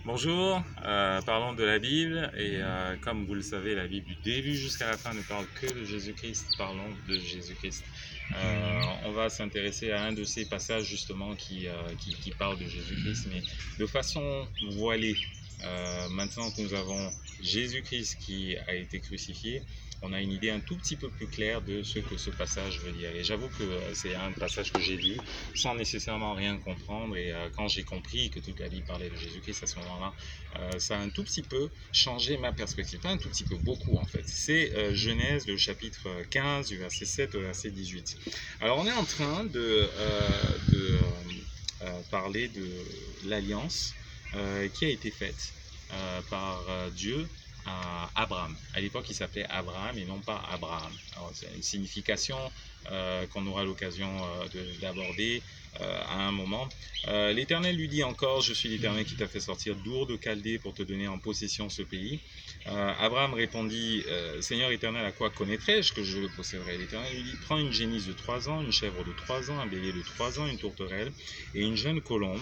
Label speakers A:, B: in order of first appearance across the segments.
A: Bonjour, parlons de la Bible et comme vous le savez, la Bible du début jusqu'à la fin ne parle que de Jésus-Christ, parlons de Jésus-Christ. On va s'intéresser à un de ces passages justement qui parle de Jésus-Christ, mais de façon voilée. Maintenant que nous avons Jésus-Christ qui a été crucifié, on a une idée un tout petit peu plus claire de ce que ce passage veut dire. Et j'avoue que c'est un passage que j'ai lu sans nécessairement rien comprendre. Et quand j'ai compris que toute la Bible parlait de Jésus-Christ à ce moment-là, ça a un tout petit peu changé ma perspective. Pas un tout petit peu, beaucoup en fait. C'est Genèse, le chapitre 15, du verset 7 au verset 18. Alors on est en train de parler de l'alliance qui a été faite par Dieu à Abraham. À l'époque, il s'appelait Abraham et non pas Abraham. Alors, c'est une signification qu'on aura l'occasion d'aborder à un moment. L'Éternel lui dit encore, je suis l'Éternel qui t'a fait sortir d'Our de Chaldée pour te donner en possession ce pays. Abraham répondit, Seigneur Éternel, à quoi connaîtrai-je que je le posséderai? L'Éternel lui dit, prends une génisse de 3 ans, une chèvre de 3 ans, un bélier de 3 ans, une tourterelle et une jeune colombe.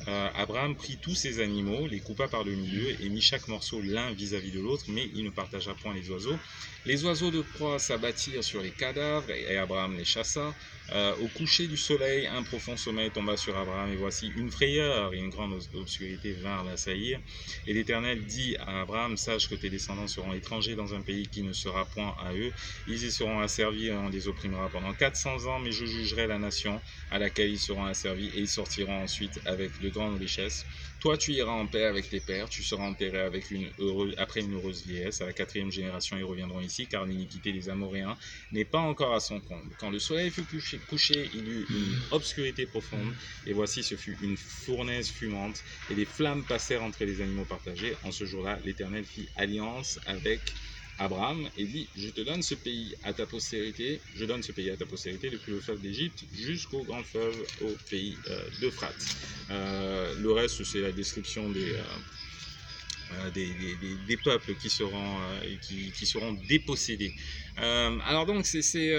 A: Abraham prit tous ces animaux, les coupa par le milieu et mit chaque morceau l'un vis-à-vis de l'autre, mais il ne partagea point les oiseaux. Les oiseaux de proie s'abattirent sur les cadavres et Abraham les chassa. Au coucher du soleil, un profond sommeil tomba sur Abraham et voici une frayeur et une grande obscurité vinrent l'assaillir. Et l'Éternel dit à Abraham, sache que tes descendants seront étrangers dans un pays qui ne sera point à eux. Ils y seront asservis et on les opprimera pendant 400 ans, mais je jugerai la nation à laquelle ils seront asservis et ils sortiront ensuite avec de grandes richesses. Toi, tu iras en paix avec tes pères, tu seras enterré après une heureuse vieillesse. À la 4e génération, ils reviendront ici, car l'iniquité des Amoréens n'est pas encore à son comble. Quand le soleil fut couché, il y eut une obscurité profonde, et voici, ce fut une fournaise fumante, et des flammes passèrent entre les animaux partagés. En ce jour-là, l'Éternel fit alliance avec Abraham et dit, je te donne ce pays à ta postérité, je donne ce pays à ta postérité depuis le fleuve d'Égypte jusqu'au grand fleuve, au pays d'Euphrate. Le reste, c'est la description des peuples qui seront dépossédés. Alors donc c'est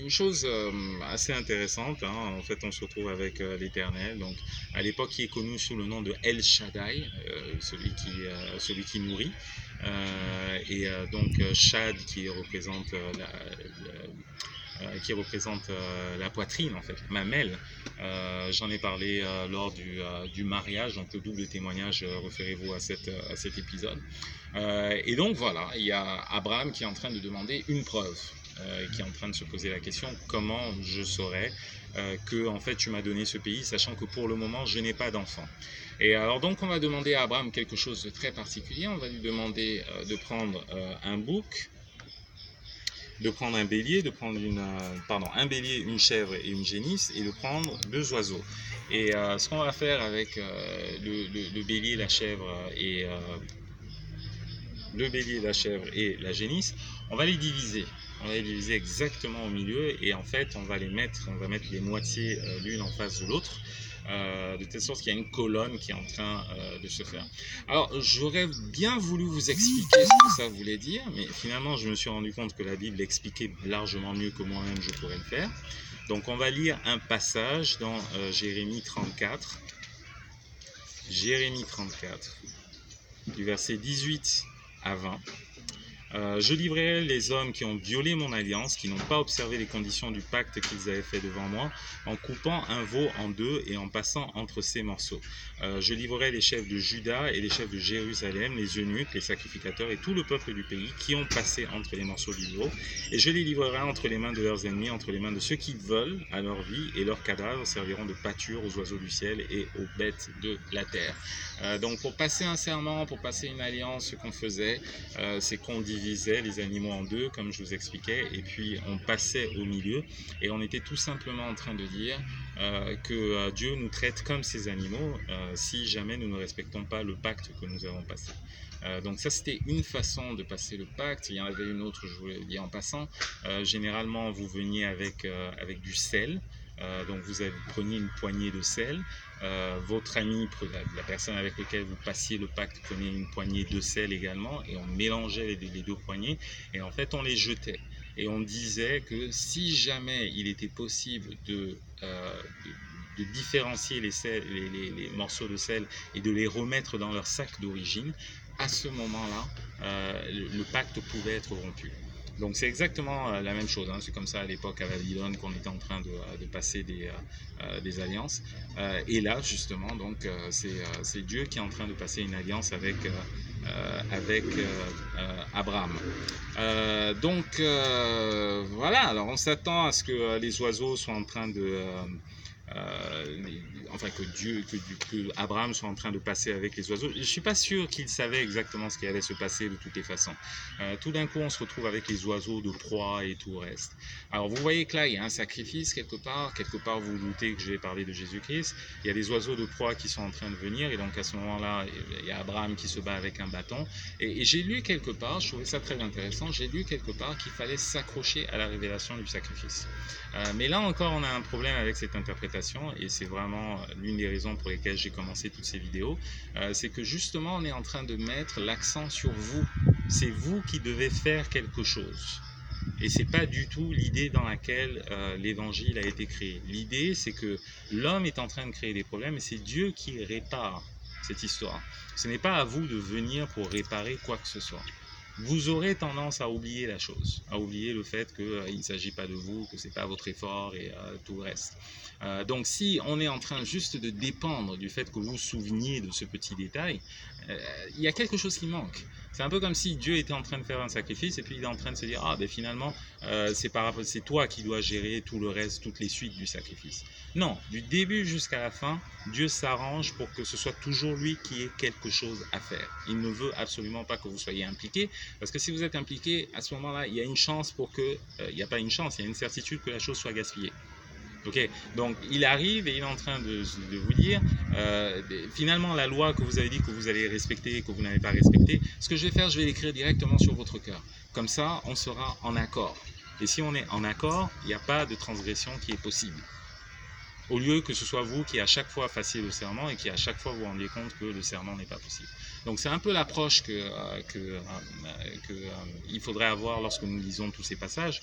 A: une chose assez intéressante, hein. En fait on se retrouve avec l'Éternel, donc à l'époque qui est connu sous le nom de El Shaddai, celui qui nourrit, donc Shad qui représente la poitrine, en fait, mamelle. J'en ai parlé lors du mariage, donc le double témoignage, référez-vous à cet épisode. Et donc voilà, il y a Abraham qui est en train de demander une preuve, qui est en train de se poser la question, comment je saurais que en fait tu m'as donné ce pays, sachant que pour le moment je n'ai pas d'enfant. Et alors donc on va demander à Abraham quelque chose de très particulier, on va lui demander de prendre un bouc, de prendre un bélier, un bélier, une chèvre et une génisse, et de prendre 2 oiseaux. Et ce qu'on va faire avec le bélier, la chèvre et la génisse, on va les diviser. On va les diviser exactement au milieu et en fait on va mettre les moitiés l'une en face de l'autre. De telle sorte qu'il y a une colonne qui est en train de se faire. Alors, j'aurais bien voulu vous expliquer ce que ça voulait dire, mais finalement, je me suis rendu compte que la Bible l'expliquait largement mieux que moi-même je pourrais le faire. Donc, on va lire un passage dans Jérémie 34. Jérémie 34, du verset 18 à 20. Je livrerai les hommes qui ont violé mon alliance, qui n'ont pas observé les conditions du pacte qu'ils avaient fait devant moi, en coupant un veau en deux et en passant entre ces morceaux. Je livrerai les chefs de Juda et les chefs de Jérusalem, les eunuques, les sacrificateurs et tout le peuple du pays qui ont passé entre les morceaux du veau. Et je les livrerai entre les mains de leurs ennemis, entre les mains de ceux qui veulent à leur vie, et leurs cadavres serviront de pâture aux oiseaux du ciel et aux bêtes de la terre. Donc pour passer un serment, pour passer une alliance, ce qu'on faisait, c'est qu'on divisait les animaux en deux, comme je vous expliquais, et puis on passait au milieu, et on était tout simplement en train de dire que Dieu nous traite comme ces animaux si jamais nous ne respectons pas le pacte que nous avons passé. Donc ça c'était une façon de passer le pacte. Il y en avait une autre, je vous l'ai dit en passant. Généralement vous veniez avec du sel. Donc vous preniez une poignée de sel, votre ami, la personne avec laquelle vous passiez le pacte, prenait une poignée de sel également, et on mélangeait les 2 poignées, et en fait on les jetait. Et on disait que si jamais il était possible de différencier les morceaux de sel et de les remettre dans leur sac d'origine, à ce moment-là, le pacte pouvait être rompu. Donc c'est exactement la même chose, hein. C'est comme ça à l'époque à Babylone qu'on était en train de passer des alliances. Et là justement, donc c'est Dieu qui est en train de passer une alliance avec Abraham. Voilà, alors on s'attend à ce que les oiseaux soient en train de... enfin que Abraham soit en train de passer avec les oiseaux. Je ne suis pas sûr qu'il savait exactement ce qui allait se passer de toutes les façons. Tout d'un coup, on se retrouve avec les oiseaux de proie et tout le reste. Alors vous voyez que là, il y a un sacrifice quelque part vous vous doutez que je vais parler de Jésus-Christ. Il y a des oiseaux de proie qui sont en train de venir, et donc à ce moment-là, il y a Abraham qui se bat avec un bâton. Et j'ai lu quelque part, je trouvais ça très intéressant, j'ai lu quelque part qu'il fallait s'accrocher à la révélation du sacrifice. Mais là encore, on a un problème avec cette interprétation, et c'est vraiment l'une des raisons pour lesquelles j'ai commencé toutes ces vidéos. C'est que justement, on est en train de mettre l'accent sur vous. C'est vous qui devez faire quelque chose. Et c'est pas du tout l'idée dans laquelle l'évangile a été créé. L'idée, c'est que l'homme est en train de créer des problèmes, et c'est Dieu qui répare cette histoire. Ce n'est pas à vous de venir pour réparer quoi que ce soit. Vous aurez tendance à oublier la chose, à oublier le fait qu'il ne s'agit pas de vous, que ce n'est pas votre effort et tout le reste. Donc si on est en train juste de dépendre du fait que vous vous souveniez de ce petit détail, il y a quelque chose qui manque. C'est un peu comme si Dieu était en train de faire un sacrifice et puis il est en train de se dire « Ah, ben finalement, c'est toi qui dois gérer tout le reste, toutes les suites du sacrifice. » Non, du début jusqu'à la fin, Dieu s'arrange pour que ce soit toujours lui qui ait quelque chose à faire. Il ne veut absolument pas que vous soyez impliqués, parce que si vous êtes impliqués, à ce moment-là, il y a une chance pour que... il n'y a pas une chance, il y a une certitude que la chose soit gaspillée. Ok, donc il arrive et il est en train de vous dire, finalement la loi que vous avez dit que vous allez respecter, que vous n'avez pas respectée, ce que je vais faire, je vais l'écrire directement sur votre cœur. Comme ça, on sera en accord. Et si on est en accord, il n'y a pas de transgression qui est possible. Au lieu que ce soit vous qui à chaque fois fassiez le serment et qui à chaque fois vous rendiez compte que le serment n'est pas possible. Donc c'est un peu l'approche il faudrait avoir lorsque nous lisons tous ces passages.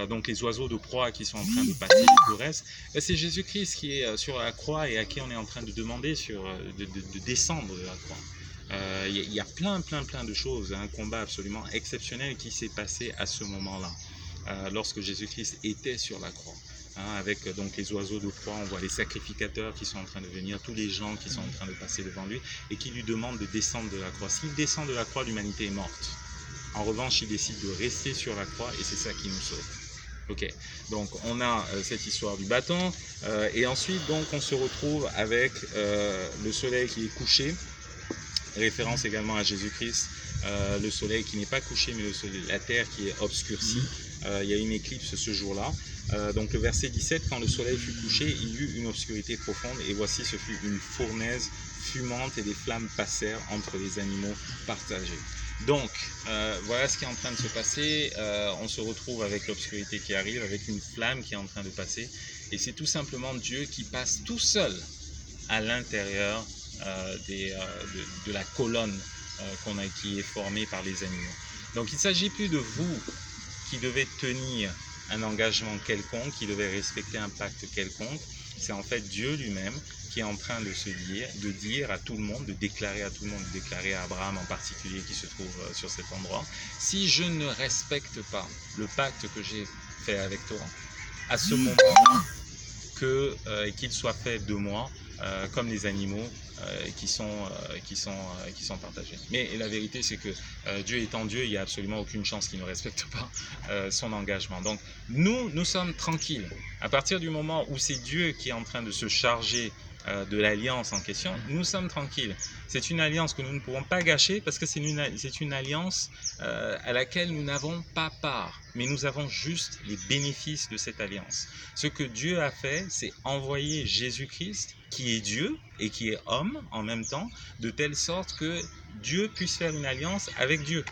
A: Donc les oiseaux de proie qui sont en train de passer et tout le reste, c'est Jésus-Christ qui est sur la croix et à qui on est en train de demander de descendre de la croix. Il y a plein de choses, un combat absolument exceptionnel qui s'est passé à ce moment-là, lorsque Jésus-Christ était sur la croix. Avec donc les oiseaux de proie, on voit les sacrificateurs qui sont en train de venir, tous les gens qui sont en train de passer devant lui et qui lui demandent de descendre de la croix. S'il descend de la croix, l'humanité est morte. En revanche, il décide de rester sur la croix et c'est ça qui nous sauve. Ok, donc on a cette histoire du bâton et ensuite donc on se retrouve avec le soleil qui est couché, référence également à Jésus-Christ, le soleil qui n'est pas couché mais la terre qui est obscurcie. Il y a une éclipse ce jour-là. Donc le verset 17, quand le soleil fut couché, il y eut une obscurité profonde et voici ce fut une fournaise fumante et des flammes passèrent entre les animaux partagés. Donc voilà ce qui est en train de se passer, on se retrouve avec l'obscurité qui arrive, avec une flamme qui est en train de passer et c'est tout simplement Dieu qui passe tout seul à l'intérieur de la colonne qui est formée par les animaux. Donc il ne s'agit plus de vous qui devez tenir un engagement quelconque, qui devait respecter un pacte quelconque, c'est en fait Dieu lui-même qui est en train de dire à tout le monde, de déclarer à tout le monde, de déclarer à Abraham en particulier qui se trouve sur cet endroit, si je ne respecte pas le pacte que j'ai fait avec toi, à ce moment-là, qu'il soit fait de moi comme les animaux qui sont partagés. Mais la vérité, c'est que Dieu étant Dieu, il n'y a absolument aucune chance qu'il ne respecte pas son engagement. Donc nous sommes tranquilles. À partir du moment où c'est Dieu qui est en train de se charger de l'alliance en question, nous sommes tranquilles. C'est une alliance que nous ne pourrons pas gâcher parce que c'est une alliance à laquelle nous n'avons pas part, mais nous avons juste les bénéfices de cette alliance. Ce que Dieu a fait, c'est envoyer Jésus-Christ, qui est Dieu et qui est homme en même temps, de telle sorte que Dieu puisse faire une alliance avec Dieu.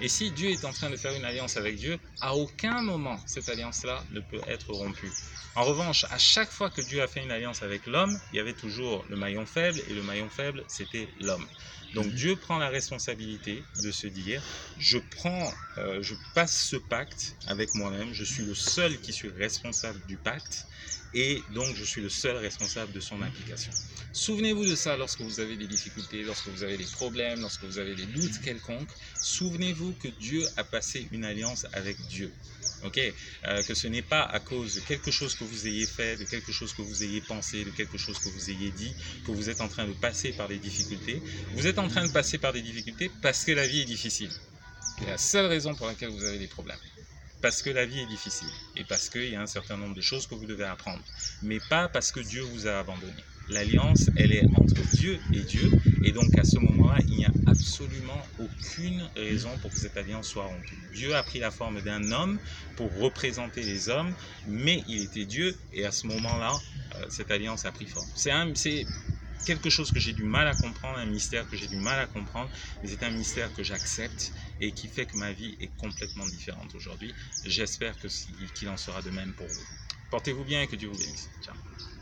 A: Et si Dieu est en train de faire une alliance avec Dieu, à aucun moment cette alliance-là ne peut être rompue. En revanche, à chaque fois que Dieu a fait une alliance avec l'homme, il y avait toujours le maillon faible, et le maillon faible, c'était l'homme. Donc Dieu prend la responsabilité de se dire, je passe ce pacte avec moi-même, je suis le seul qui suis responsable du pacte, et donc je suis le seul responsable de son application. Souvenez-vous de ça lorsque vous avez des difficultés, lorsque vous avez des problèmes, lorsque vous avez des doutes quelconques. Souvenez-vous que Dieu a passé une alliance avec Dieu. Que ce n'est pas à cause de quelque chose que vous ayez fait, de quelque chose que vous ayez pensé, de quelque chose que vous ayez dit, que vous êtes en train de passer par des difficultés. Vous êtes en train de passer par des difficultés parce que la vie est difficile. C'est la seule raison pour laquelle vous avez des problèmes. Parce que la vie est difficile et parce qu'il y a un certain nombre de choses que vous devez apprendre. Mais pas parce que Dieu vous a abandonné. L'alliance, elle est entre Dieu et Dieu. Et donc, à ce moment-là, il n'y a absolument aucune raison pour que cette alliance soit rompue. Dieu a pris la forme d'un homme pour représenter les hommes, mais il était Dieu. Et à ce moment-là, cette alliance a pris forme. C'est quelque chose que j'ai du mal à comprendre, un mystère que j'ai du mal à comprendre, mais c'est un mystère que j'accepte et qui fait que ma vie est complètement différente aujourd'hui. J'espère qu'il en sera de même pour vous. Portez-vous bien et que Dieu vous bénisse. Ciao.